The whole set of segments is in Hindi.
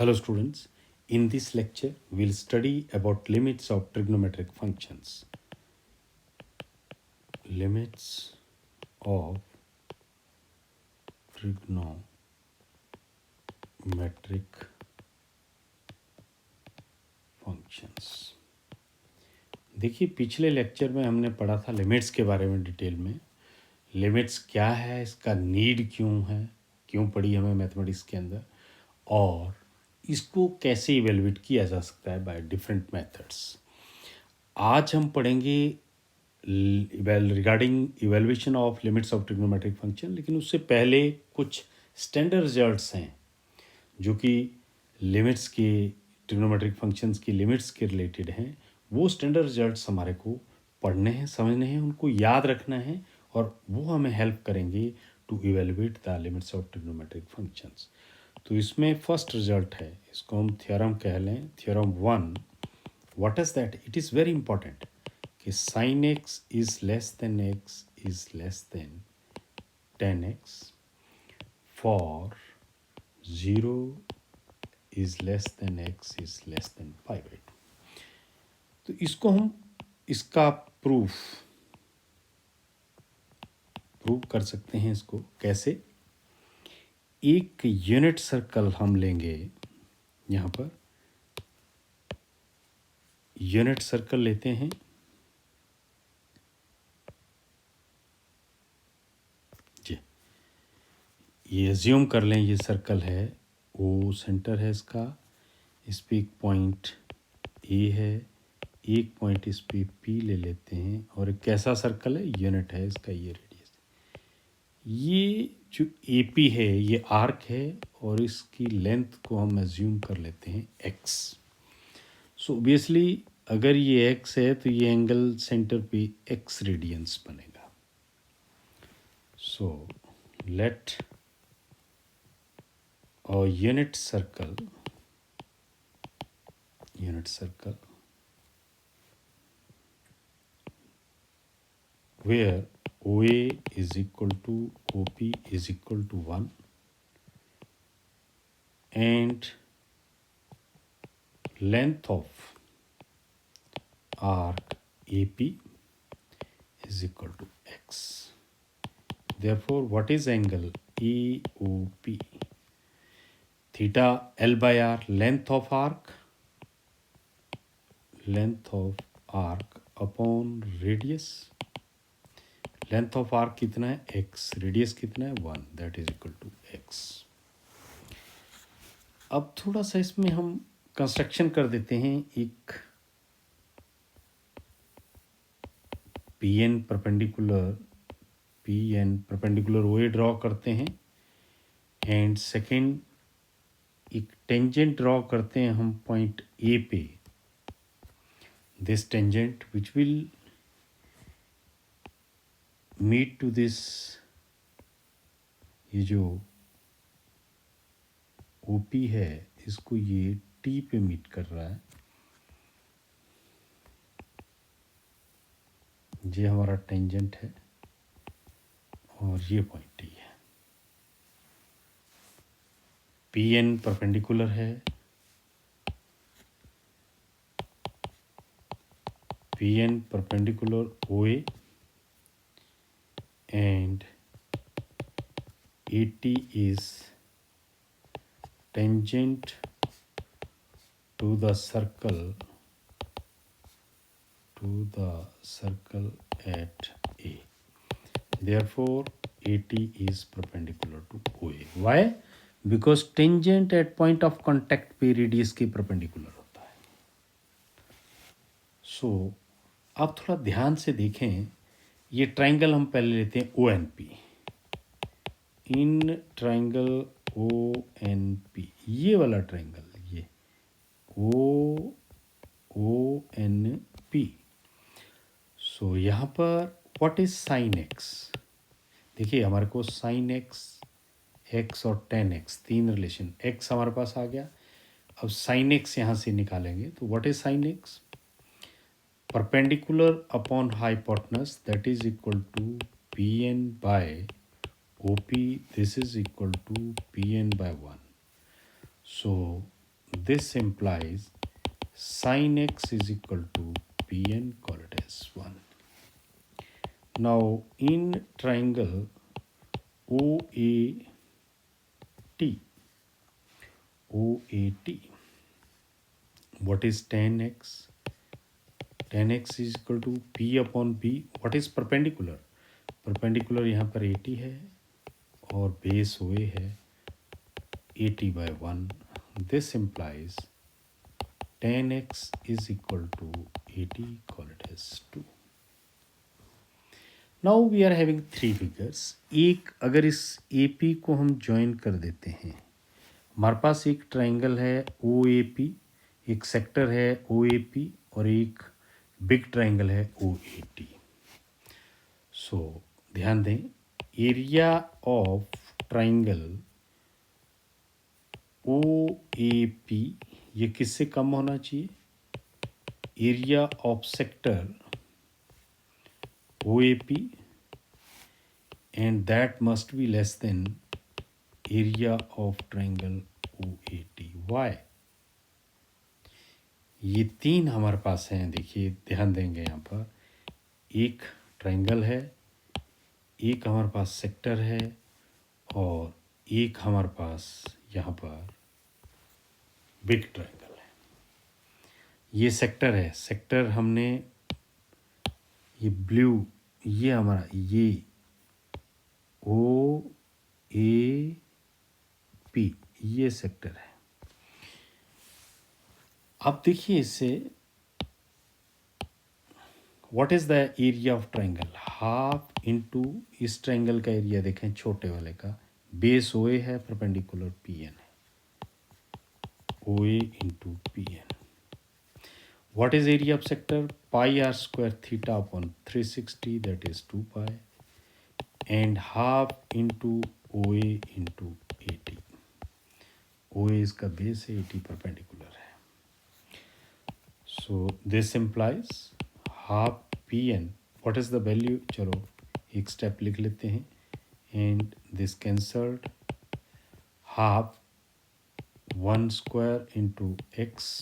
Hello students, in this lecture we'll study about limits of trigonometric functions. Limits of trigonometric functions. देखिए पिछले लेक्चर में हमने पढ़ा था लिमिट्स के बारे में डिटेल में. लिमिट्स क्या है, इसका नीड क्यों है, क्यों पढ़ी हमें मैथमेटिक्स के अंदर, और इसको कैसे इवेलुएट किया जा सकता है बाय डिफरेंट मेथड्स. आज हम पढ़ेंगे regarding evaluation of limits of trigonometric function. लेकिन उससे पहले कुछ स्टैंडर्ड रिजल्ट्स हैं जो कि लिमिट्स के ट्रिग्नोमेट्रिक फंक्शंस की लिमिट्स के रिलेटेड हैं. वो स्टैंडर्ड रिजल्ट्स हमारे को पढ़ने हैं, समझने हैं, उनको याद रखना है, और वो हमें हेल्प करेंगे to evaluate the limits of trigonometric functions. तो इसमें फर्स्ट रिजल्ट है, इसको हम थ्योरम कह लें, theorem 1. What is that? It is very important कि sin x is less than x is less than 10x for 0 is less than x is less than π/2. तो इसको हम इसका प्रूफ कर सकते हैं. इसको कैसे? एक यूनिट सर्कल हम लेंगे, यहाँ पर यूनिट सर्कल लेते हैं. जी, ये एज्यूम कर लें ये सर्कल है, ओ सेंटर है इसका, इस पर एक पॉइंट ए है, एक पॉइंट इस पे पी ले लेते हैं, और एक कैसा सर्कल है, यूनिट है इसका, ये रेडियस. ये जो ए पी है ये आर्क है, और इसकी लेंथ को हम एज्यूम कर लेते हैं एक्स. सो ऑब्वियसली अगर ये एक्स है तो ये एंगल सेंटर पे एक्स रेडियंस बनेगा. सो लेट और unit circle where OA is equal to OP is equal to 1 and length of arc AP is equal to x. Therefore, what is angle EOP? Theta L by R, length of arc upon radius. Length of arc कितना है, एक्स. रेडियस कितना है, 1. That is equal to x. अब थोड़ा सा इसमें हम कंस्ट्रक्शन कर देते हैं. एक P N perpendicular O A draw करते हैं, एंड सेकेंड एक टेंजेंट ड्रॉ करते हैं हम पॉइंट ए पे. This tangent which will meet to this, ये जो OP है इसको ये T पे मीट कर रहा है. ये हमारा टेंजेंट है और ये पॉइंट T है. PN परपेंडिकुलर है, PN perpendicular OA and AT is tangent to the circle at A. Therefore, AT is perpendicular to OA. Why? Because tangent at point of contact पे रेडियस के परपेंडिकुलर होता है. सो आप थोड़ा ध्यान से देखें, ये ट्राइंगल हम पहले लेते हैं ONP. इन ट्राइंगल ONP, ये वाला ट्राइंगल, ये ONP. सो यहाँ पर व्हाट इज साइन एक्स? देखिए हमारे को साइन एक्स और टेन एक्स, तीन रिलेशन. एक्स हमारे पास आ गया. अब साइन एक्स यहाँ से निकालेंगे, तो what is sine x? Perpendicular upon hypotenuse, that is equal to PN by OP. This is equal to PN by 1. So this implies sin x is equal to Pn, call it as 1. Now in triangle OAT, what is tan x? Tan x is equal to P upon B. What is perpendicular? Perpendicular यहाँ पर AT है और base OA है AT by 1. This implies tan x is equal to AT, call it as 2. Now we are having 3 figures. एक अगर इस AP को हम ज्वाइन कर देते हैं, हमारे पास एक ट्राइंगल है OAP, एक सेक्टर है OAP और एक बिग ट्राइंगल है OAT. सो ध्यान दें, एरिया ऑफ ट्राइंगल OAP ये किससे कम होना चाहिए? Area of sector OAP, and that must be less than area of triangle OAT. Why? ये 3 हमारे पास हैं. देखिए ध्यान देंगे यहाँ पर, एक ट्राइंगल है, एक हमारे पास सेक्टर है और एक हमारे पास यहाँ पर बिग ट्राइंगल है. ये सेक्टर है. सेक्टर हमने ये ब्लू, ये हमारा ये OAP ये सेक्टर है. अब देखिए इससे what is the area of triangle? Half into इस ट्राइंगल का एरिया देखें छोटे वाले का, बेस OA है, परपेंडिकुलर PN है, OA into PN. What is area of sector? Pi r square theta upon 360, that is 2 pi, and half into OA into AT. OA इसका बेस है, AT परपेंडिकुलर है. So this implies half PN. What is the value? चलो एक स्टेप लिख लेते हैं. And this cancelled. Half 1 square into x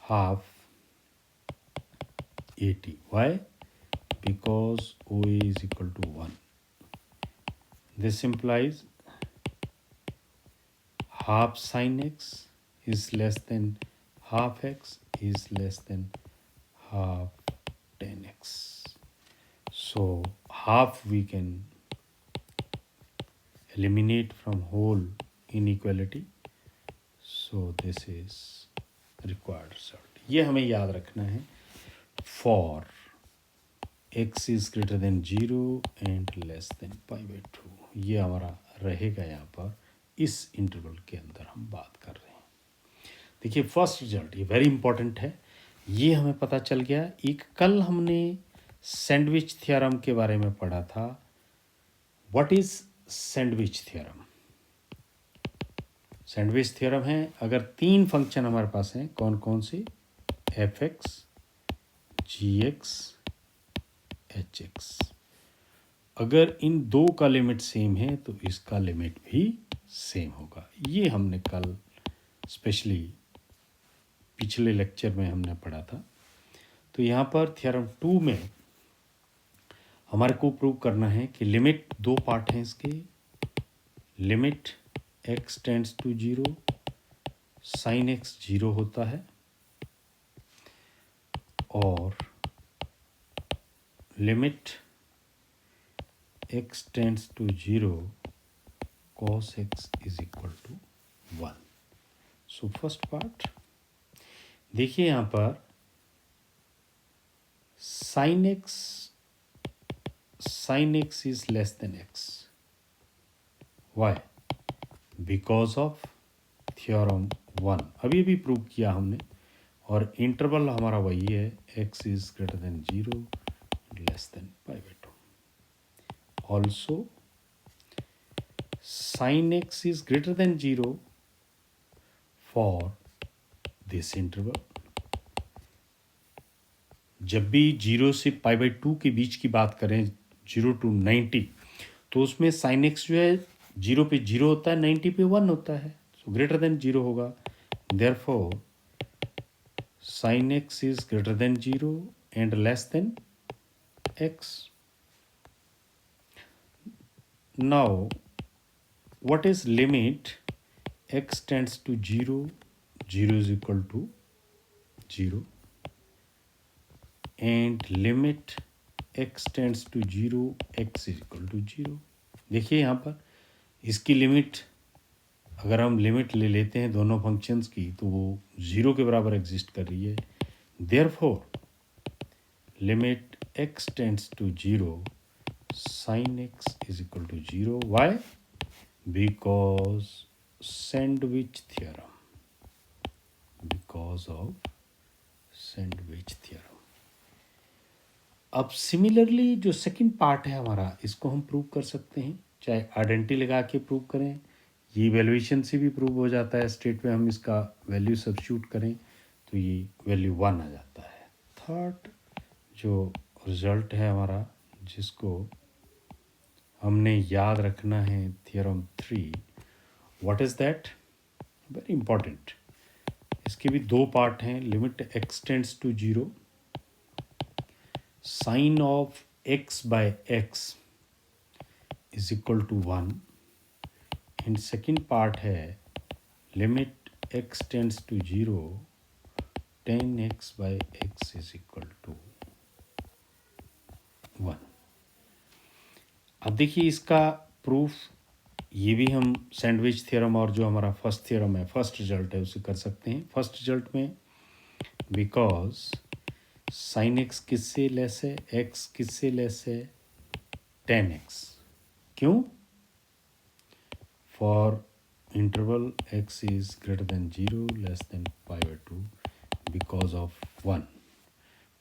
half AT. Why? Because OA is equal to 1. This implies half sin x is less than half x is less than half tan x. So half we can eliminate from whole inequality. So this is required result. ये हमें याद रखना है. For x is greater than 0 and less than pi by 2, ये हमारा रहेगा यहाँ पर. इस इंटरवल के अंदर हम बात कर रहे हैं. देखिए फर्स्ट रिजल्ट ये वेरी इंपॉर्टेंट है. ये हमें पता चल गया. एक कल हमने सैंडविच थ्योरम के बारे में पढ़ा था. What is sandwich theorem? Sandwich theorem है अगर 3 फंक्शन हमारे पास हैं, कौन कौन से? fx, gx, hx. अगर इन 2 का लिमिट सेम है तो इसका लिमिट भी सेम होगा. ये हमने कल स्पेशली पिछले लेक्चर में हमने पढ़ा था. तो यहाँ पर थ्योरम 2 में हमारे को प्रूव करना है कि लिमिट 2 पार्ट हैं इसके. Limit x tends to 0, sine x 0 होता है, और limit x tends to 0 cos x is equal to 1. So first part देखिए यहाँ पर sin x is less than x. Why? Because of theorem 1. अभी भी प्रूव किया हमने. और इंटरवल हमारा वही है, x is greater than 0 less than pi by 2. Also sin x is greater than 0 for this interval. जब भी 0 से pi by 2 के बीच की बात करें, 0 to 90, तो उसमें sin x जो है 0 पे 0 होता है, 90 पे 1 होता है. सो ग्रेटर देन 0 होगा. therefore sin x is greater than 0 and less than x. Now what is limit x tends to 0, 0 is equal to 0, and limit x tends to 0, x is equal to 0. देखिए यहाँ पर इसकी लिमिट, अगर हम लिमिट ले लेते हैं दोनों फंक्शंस की, तो वो 0 के बराबर एग्जिस्ट कर रही है. Therefore limit x tends to 0, sin x is equal to 0. Why? Because sandwich theorem. Because of sandwich theorem. अब सिमिलरली जो सेकंड पार्ट है हमारा, इसको हम प्रूव कर सकते हैं, चाहे आइडेंटिटी लगा के प्रूव करें, ये वैल्यूएशन से भी प्रूव हो जाता है. स्टेट में हम इसका वैल्यू सब्स्टिट्यूट करें तो ये वैल्यू 1 आ जाता है. थर्ड जो रिजल्ट है हमारा, जिसको हमने याद रखना है, theorem 3. What is that? Very important. इसके भी दो पार्ट हैं. Limit x tends to 0, sine of x by x is equal to 1, and second part है limit x tends to 0, tan x by x is equal to 1. अब देखिए इसका प्रूफ, ये भी हम सैंडविच थ्योरम और जो हमारा फर्स्ट थ्योरम है, फर्स्ट रिजल्ट है, उसे कर सकते हैं. फर्स्ट रिजल्ट में बिकॉज साइन एक्स किससे लेस है, एक्स किससे लेस है, tan x. क्यों? For interval x is greater than 0, less than π/2, because of 1.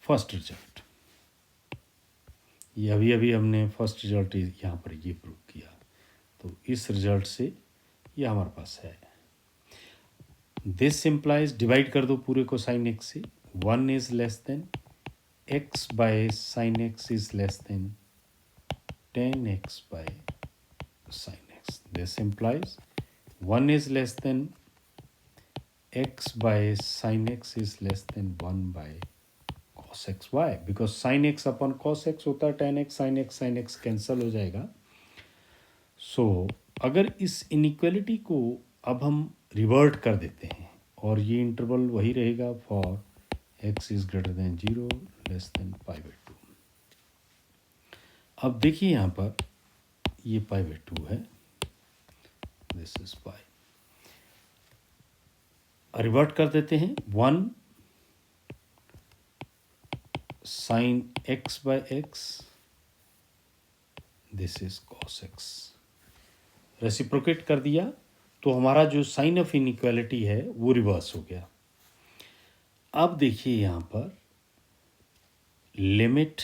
फर्स्ट रिजल्ट, ये अभी हमने फर्स्ट रिजल्ट यहाँ पर ये प्रूव किया, तो इस रिजल्ट से ये हमारे पास है. दिस इम्प्लाइज, डिवाइड कर दो पूरे को साइन एक्स से, 1 is less than x by sine x is less than tan x by sine x. This implies 1 is less than x by sine x is less than 1 by cos x. y? Because sine x upon cos x होता है tan x, sin x cancel हो जाएगा. सो अगर इस इनइक्वालिटी को अब हम रिवर्ट कर देते हैं और ये इंटरवल वही रहेगा for x is greater than 0, less than π/2. अब देखिए यहाँ पर ये π/2 है, दिस इज π. रिवर्ट कर देते हैं. 1 sine x by x, this is cos x. Reciprocate कर दिया तो हमारा जो साइन ऑफ इनइक्वालिटी है वो रिवर्स हो गया. अब देखिए यहाँ पर limit,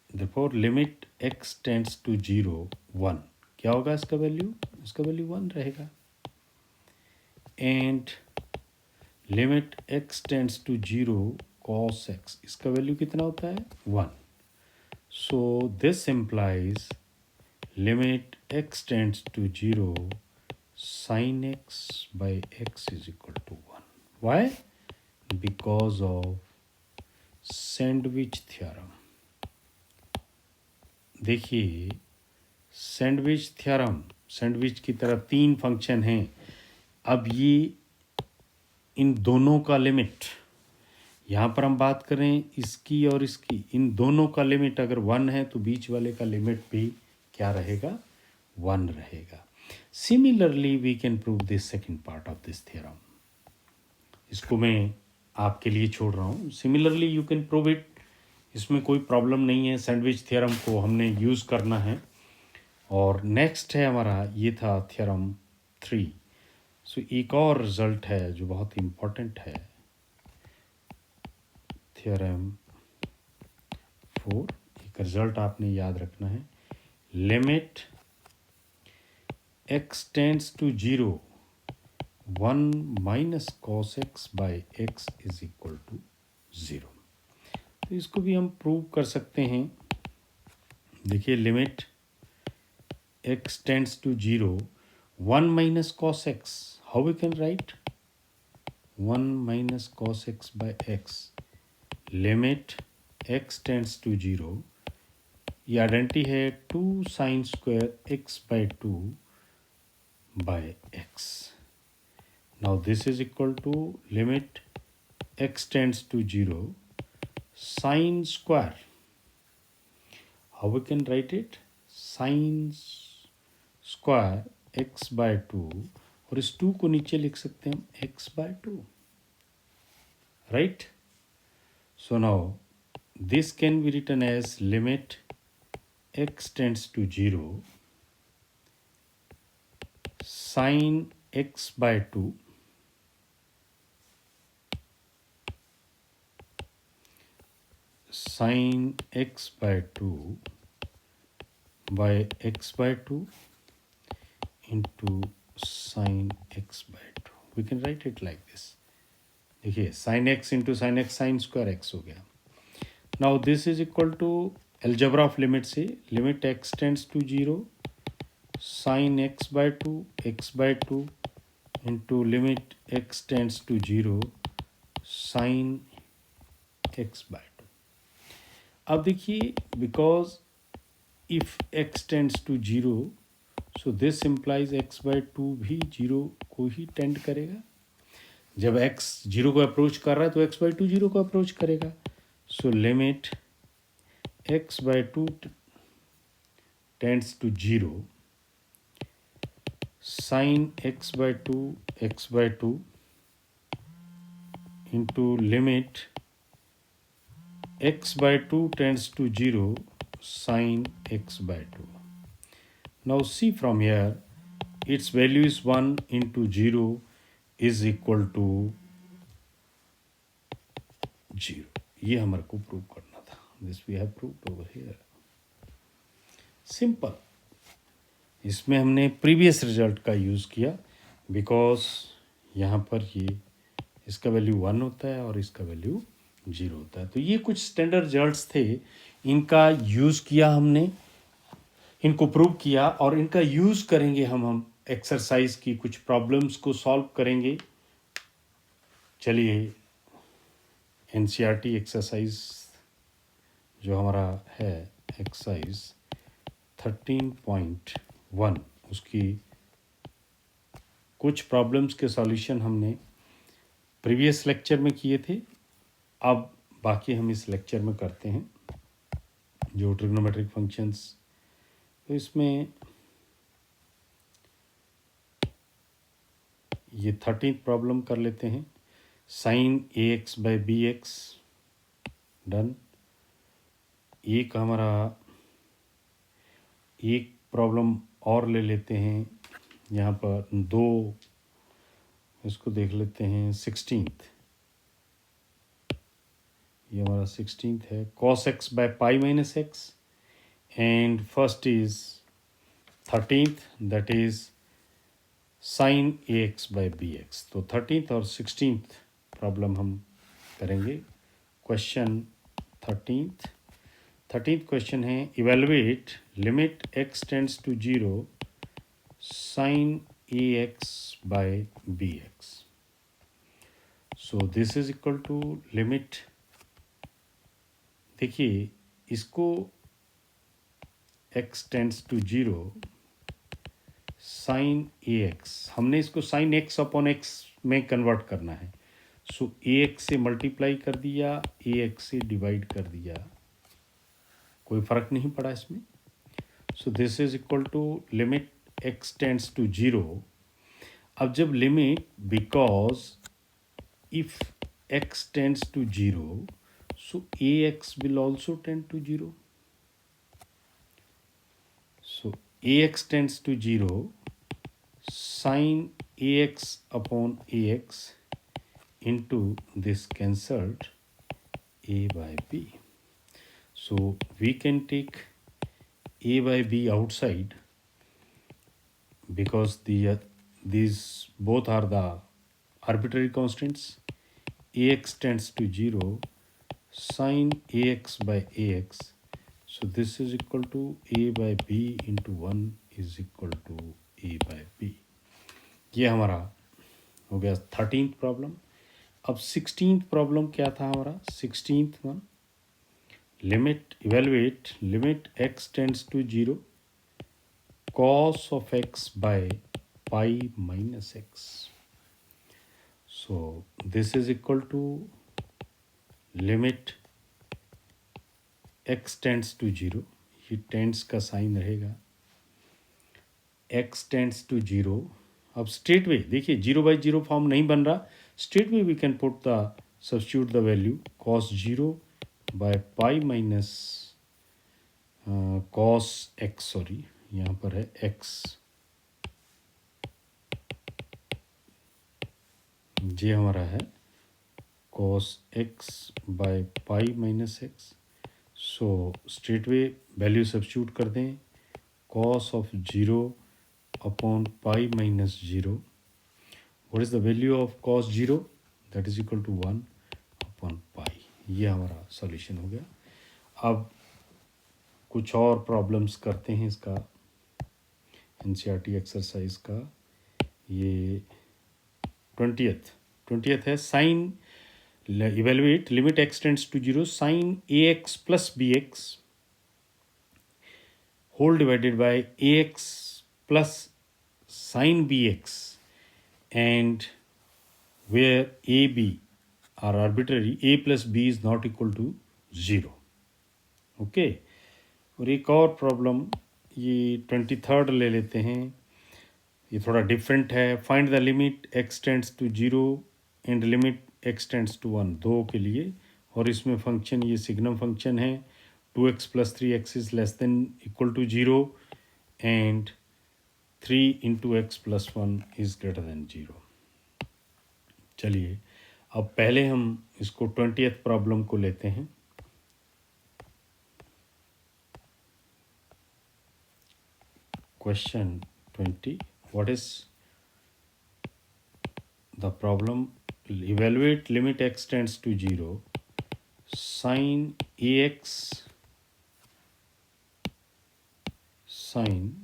therefore limit x tends to 0, 1, क्या होगा इसका वैल्यू? इसका वैल्यू 1 रहेगा. And limit x tends to 0 cos x, इसका वैल्यू कितना होता है? 1. So this implies limit x tends to 0 sin x by x is equal to 1. Why? Because of sandwich theorem. देखिए सैंडविच थ्योरम, सैंडविच की तरह 3 फंक्शन हैं. अब ये इन दोनों का लिमिट, यहाँ पर हम बात करें इसकी और इसकी, इन दोनों का लिमिट अगर 1 है तो बीच वाले का लिमिट भी क्या रहेगा? 1 रहेगा. Similarly we can prove this second part of this theorem. इसको मैं आपके लिए छोड़ रहा हूँ. Similarly you can prove it, इसमें कोई प्रॉब्लम नहीं है. सैंडविच थ्योरम को हमने यूज़ करना है. और नेक्स्ट है हमारा, ये था थ्योरम 3. सो एक और रिजल्ट है जो बहुत इम्पोर्टेंट है, थ्योरम 4. एक रिजल्ट आपने याद रखना है. Limit x tends to 0, 1 minus cos x by x is equal to 0. तो इसको भी हम प्रूव कर सकते हैं. देखिए limit x tends to 0, 1 minus cos x. How we can write? 1 minus cos x by x. Limit x tends to 0. ये आइडेंटिटी है 2 sin square x by 2 by x. Now this is equal to limit x tends to 0 sin square. How we can write it? Sin square x by 2, और इस 2 को नीचे लिख सकते हैं हम x by 2, right? So now this can be written as limit x tends to 0 sin x by 2 sin x by 2 by x by 2 into sin x by 2. We can write it like this. देखिए sin x into sin x sin square x हो गया. Now this is equal to algebra of limit से limit x tends to 0 sin x by 2 into limit x tends to 0 sin x by 2. अब देखिए because if x tends to 0 so this implies x by 2 भी 0 को ही टेंड करेगा. जब x 0 को अप्रोच कर रहा है तो x by 2 0 को अप्रोच करेगा. सो limit x by 2 tends to 0 sin x by 2 into limit x by 2 tends to 0 sin x by 2. Now see from here, its value is 1 into 0 is equal to 0. ये हमारे को प्रूव करना था. This we have proved over here. Simple. इसमें हमने प्रीवियस रिजल्ट का यूज़ किया बिकॉज यहाँ पर ये इसका वैल्यू 1 होता है और इसका वैल्यू 0 होता है. तो ये कुछ स्टैंडर्ड रिजल्ट्स थे, इनका यूज़ किया हमने, इनको प्रूव किया और इनका यूज़ करेंगे हम एक्सरसाइज की कुछ प्रॉब्लम्स को सॉल्व करेंगे. चलिए एनसीईआरटी एक्सरसाइज जो हमारा है एक्सरसाइज 13.1 उसकी कुछ प्रॉब्लम्स के सॉल्यूशन हमने प्रीवियस लेक्चर में किए थे. अब बाकी हम इस लेक्चर में करते हैं जो ट्रिग्नोमेट्रिक फंक्शंस. तो इसमें ये 13th प्रॉब्लम कर लेते हैं. Sine a x by b x done. एक हमारा एक प्रॉब्लम और ले लेते हैं. यहाँ पर 2 इसको देख लेते हैं. 16th ये हमारा 16th है. cos x by pi minus x and first is 13th that is sin a x by b x. तो 13th और 16th प्रॉब्लम हम करेंगे. क्वेश्चन 13th क्वेश्चन है evaluate limit x tends to 0 sin a x by b x. So this is equal to limit. देखिए इसको x tends to 0 sin a x, हमने इसको sin x अपॉन x में कन्वर्ट करना है. सो ए एक्स से मल्टीप्लाई कर दिया, ए एक्स से डिवाइड कर दिया, कोई फ़र्क नहीं पड़ा इसमें. So this is equal to limit x tends to 0. अब जब limit because if x tends to 0 so ax will also tend to 0. So ax tends to 0 sin ax upon ax into this cancelled a by b. So we can take a by b outside because these both are the arbitrary constants. Ax tends to 0 sin ax by ax. So this is equal to a by b into 1 is equal to a by b. ये हमारा हो गया 13th प्रॉब्लम। अब 16th प्रॉब्लम क्या था हमारा? 16th one, limit evaluate limit x tends to 0 cos of x by pi minus x. So this is equal to limit x tends to 0, ये टेंड्स का साइन रहेगा, x टेंड्स टू 0। अब स्ट्रेट वे देखिए 0/0 फॉर्म नहीं बन रहा, straight way we can put the substitute the value cos 0 by pi minus cos x, sorry यहाँ पर है x, ये हमारा है cos x by pi minus x। So straight way value substitute कर दें, cos of 0 upon pi minus 0. What is the value of cos 0? That is equal to 1 upon pi. ये हमारा सॉल्यूशन हो गया। अब कुछ और प्रॉब्लम्स करते हैं इसका, एनसीईआरटी एक्सरसाइज का। ये 20th है, sine evaluate limit x tends to 0 sine ax plus bx whole divided by ax plus sin bx and where a b are arbitrary, a plus b is not equal to 0. Okay, और एक और प्रॉब्लम ये 23rd ले लेते हैं, ये थोड़ा डिफरेंट है। Find the limit x tends to 0 and limit x tends to 1, दो के लिए, और इसमें फंक्शन ये सिग्नम फंक्शन है 2x plus 3x is less than equal to 0 and 3 into x plus 1 is greater than 0। चलिए अब पहले हम इसको 20th प्रॉब्लम को लेते हैं। Question 20, what is the problem? Evaluate limit x tends to 0 sine ax sine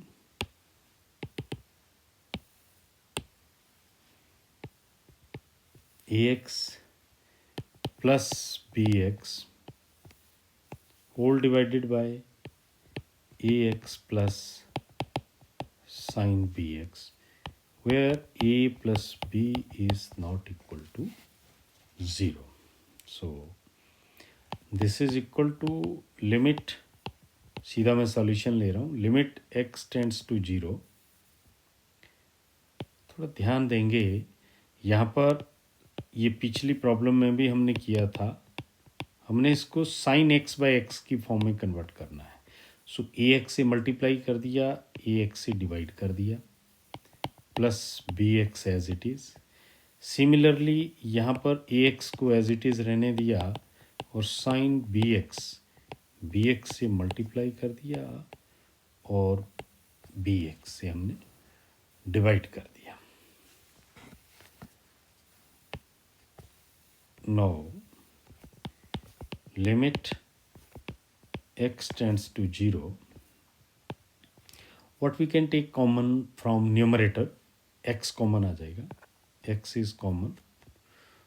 ax plus bx whole divided by ax plus sin bx where a plus b is not equal to 0. So this is equal to limit, सीधा मैं सॉल्यूशन ले रहा हूँ, लिमिट x टेंड्स टू 0। थोड़ा ध्यान देंगे यहाँ पर, ये पिछली प्रॉब्लम में भी हमने किया था, हमने इसको साइन एक्स बाई एक्स की फॉर्म में कन्वर्ट करना है। सो ए एक्स से मल्टीप्लाई कर दिया, ए एक्स से डिवाइड कर दिया, plus b x as it is. Similarly यहाँ पर ए एक्स को एज इट इज़ रहने दिया और साइन बी एक्स से मल्टीप्लाई कर दिया और बी एक्स से हमने डिवाइड कर दिया। Now limit x tends to 0, what we can take common from numerator, x common आ जाएगा, x is common,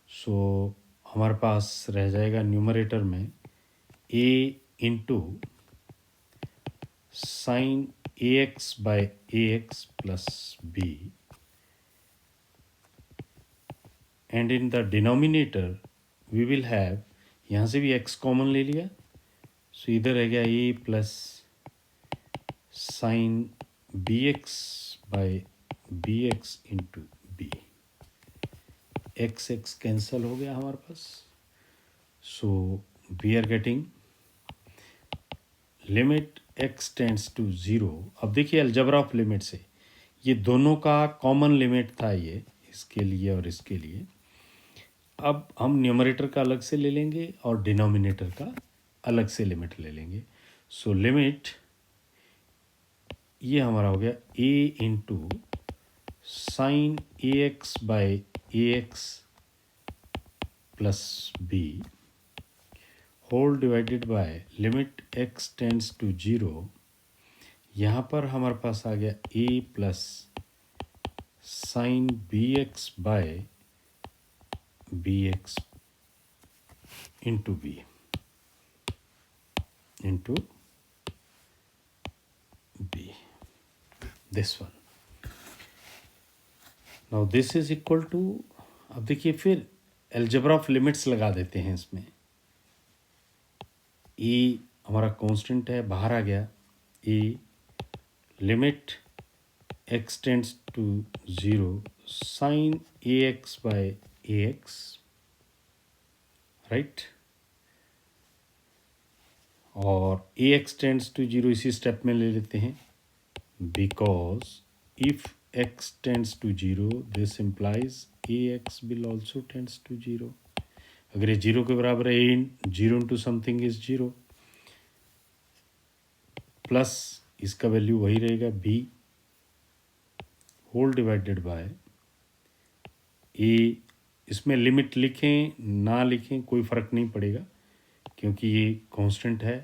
so हमारे पास रह जाएगा न्यूमरेटर में a into sin ax by ax plus b, and in the denominator we will have, यहाँ से भी x कॉमन ले लिया, सो इधर रह गया a plus sine b x by b x into b, x cancel हो गया हमारे पास। So we are getting limit x tends to 0। अब देखिए अलजबरा ऑफ लिमिट से ये दोनों का कॉमन लिमिट था, ये इसके लिए और इसके लिए। अब हम न्यूमरेटर का अलग से ले लेंगे और डिनोमिनेटर का अलग से लिमिट ले लेंगे। सो लिमिट ये हमारा हो गया a into sine a x by a x plus b whole divided by limit x tends to 0। यहाँ पर हमारे पास आ गया a plus sine b x by b x into b into b, this one. Now this is equal to, अब देखिए फिर एल्जेब्रा ऑफ लिमिट्स लगा देते हैं इसमें। ए हमारा कांस्टेंट है, बाहर आ गया। A limit x tends to 0 sine a x by a x, right. और ए एक्स टेंड्स टू 0 इसी स्टेप में ले लेते हैं, because if x tends to 0 this implies ax will also tends to 0। अगर ये 0 के बराबर है, a 0 into something is 0, plus इसका वैल्यू वही रहेगा b whole divided by a। इसमें लिमिट लिखें ना लिखें कोई फ़र्क नहीं पड़ेगा, क्योंकि ये कांस्टेंट है।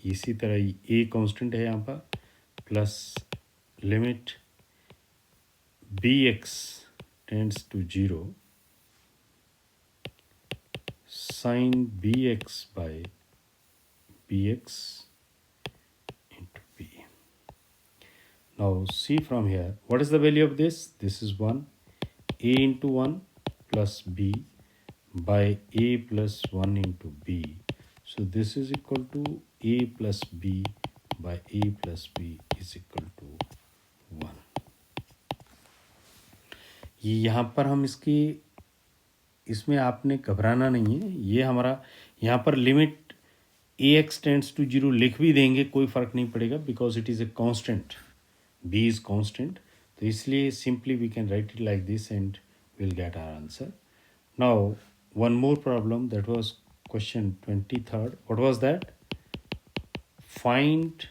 इसी तरह a कांस्टेंट है यहाँ पर, plus limit bx tends to 0 sin bx by bx into b। Now see from here, what is the value of this? This is 1, a into 1 plus b by a plus 1 into b. So this is equal to a plus b by a plus b is equal to 1। ये यहाँ पर हम इसमें आपने घबराना नहीं है। ये हमारा यहाँ पर limit a x tends to 0 लिख भी देंगे, कोई फ़र्क नहीं पड़ेगा, because it is a constant, b is constant. तो इसलिए simply we can write it like this and will get our answer. Now one more problem, that was question 23rd। What was that? Find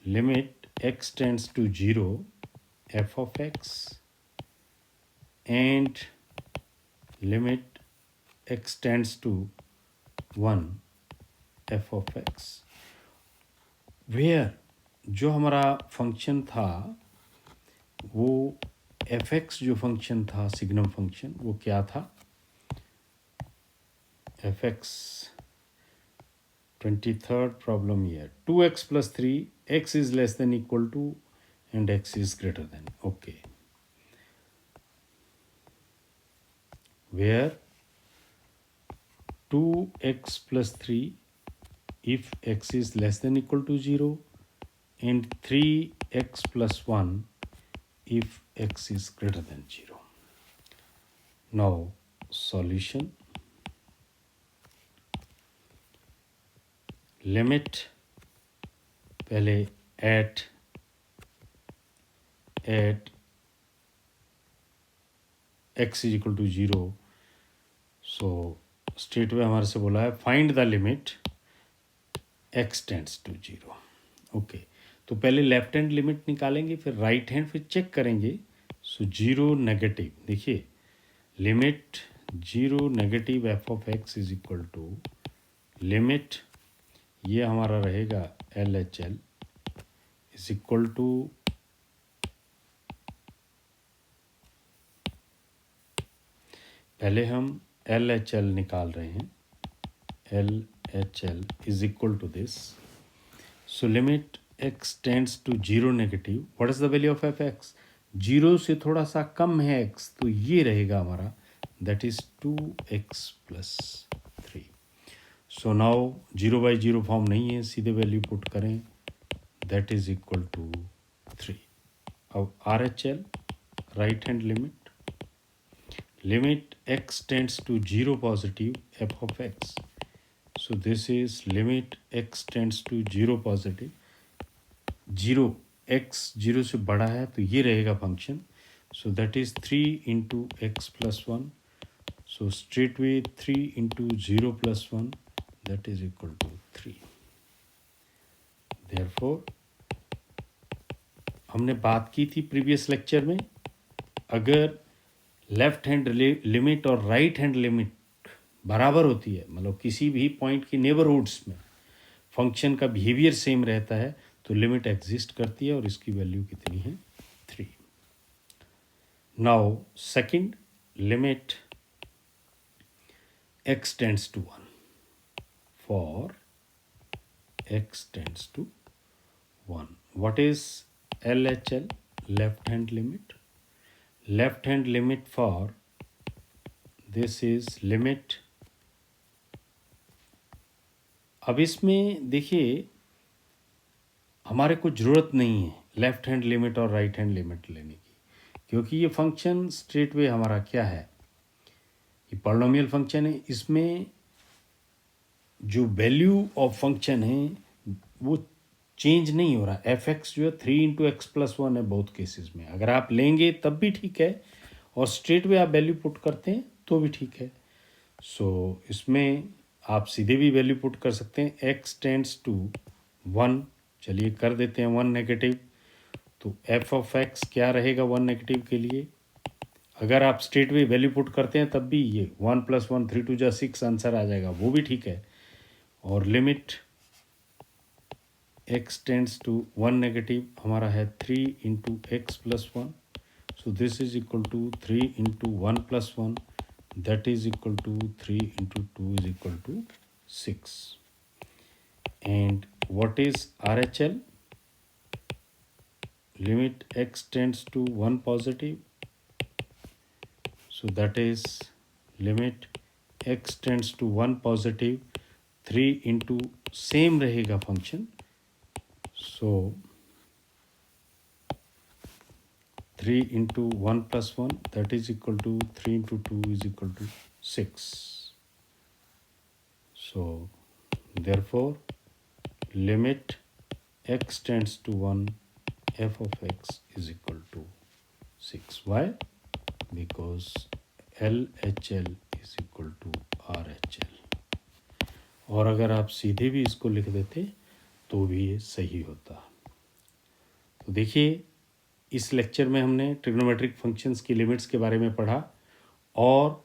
limit x tends to 0 f of x and limit x tends to 1 f of x, where जो हमारा फंक्शन था वो fx जो फंक्शन था, सिग्नम फंक्शन, वो क्या था? fx 23rd प्रॉब्लम ये है, 2x plus 3 x is less than equal to and x is greater than, okay, where 2x plus 3 if x is less than equal to 0 and 3x plus 1 if x is greater than 0. Now solution, limit पहले at x is equal to 0, so straight way हमारे से बोला है find the limit x tends to 0। Okay, तो पहले लेफ्ट हैंड लिमिट निकालेंगे, फिर राइट हैंड, फिर चेक करेंगे। सो 0 नेगेटिव, देखिए limit 0 negative f of x is equal to limit, ये हमारा रहेगा LHL इज इक्वल टू पहले हम LHL निकाल रहे हैं, LHL is equal to this. So limit x tends to 0 negative, what is the value of f x? 0 से थोड़ा सा कम है x, तो ये रहेगा हमारा, that is 2x plus 3। So now 0/0 form नहीं है, सीधे वैल्यू पुट करें, दैट इज इक्वल टू 3। अब RHL right hand limit x tends to 0 positive f of x, so this is limit x tends to 0 positive 0, x 0 से बड़ा है तो ये रहेगा function, so that is 3 into x plus 1, so straightway 3 into 0 plus 1, that is equal to 3। therefore हमने बात की थी प्रीवियस लेक्चर में, अगर लेफ्ट हैंड लिमिट और राइट हैंड लिमिट बराबर होती है, मतलब किसी भी पॉइंट की नेबरहुड्स में फंक्शन का बिहेवियर सेम रहता है, तो लिमिट एग्जिस्ट करती है, और इसकी वैल्यू कितनी है? 3। Now second, limit x tends to 1 for x tends to 1. What is LHL? Left hand limit. Left hand limit for this is limit. अब इसमें देखिए हमारे को ज़रूरत नहीं है लेफ्ट हैंड लिमिट और राइट हैंड लिमिट लेने की, क्योंकि ये फंक्शन स्ट्रेट वे हमारा क्या है, ये पॉलिनोमियल फंक्शन है। इसमें जो वैल्यू ऑफ फंक्शन है वो चेंज नहीं हो रहा। एफ एक्स जो है 3 × x+1 है बहुत केसेस में। अगर आप लेंगे तब भी ठीक है और स्ट्रेट वे आप वैल्यू पुट करते हैं तो भी ठीक है। सो इसमें आप सीधे भी वैल्यू पुट कर सकते हैं। x टेंड्स टू 1, चलिए कर देते हैं 1 नेगेटिव, तो एफ ऑफ एक्स क्या रहेगा 1 नेगेटिव के लिए। अगर आप स्ट्रेट वे वैल्यू पुट करते हैं तब भी ये 1 + 1 3 2 6 आंसर आ जाएगा, वो भी ठीक है। और limit x tends to 1 negative हमारा है 3 × x+1, so this is equal to 3 × 1 + 1, that is equal to 3 × 2 is equal to 6. And what is RHL? Limit x tends to 1 positive, so that is limit x tends to 1 positive 3 into same रहेगा function, so 3 × 1 + 1 that is equal to 3 × 2 is equal to 6. So therefore limit x tends to 1 f of x is equal to 6. Why? Because LHL is equal to RHL. और अगर आप सीधे भी इसको लिख देते तो भी ये सही होता। तो देखिए इस लेक्चर में हमने ट्रिग्नोमेट्रिक फंक्शंस की लिमिट्स के बारे में पढ़ा और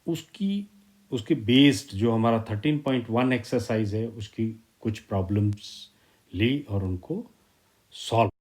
उसके बेस्ड जो हमारा 13.1 एक्सरसाइज है उसकी कुछ प्रॉब्लम्स ली और उनको सॉल्व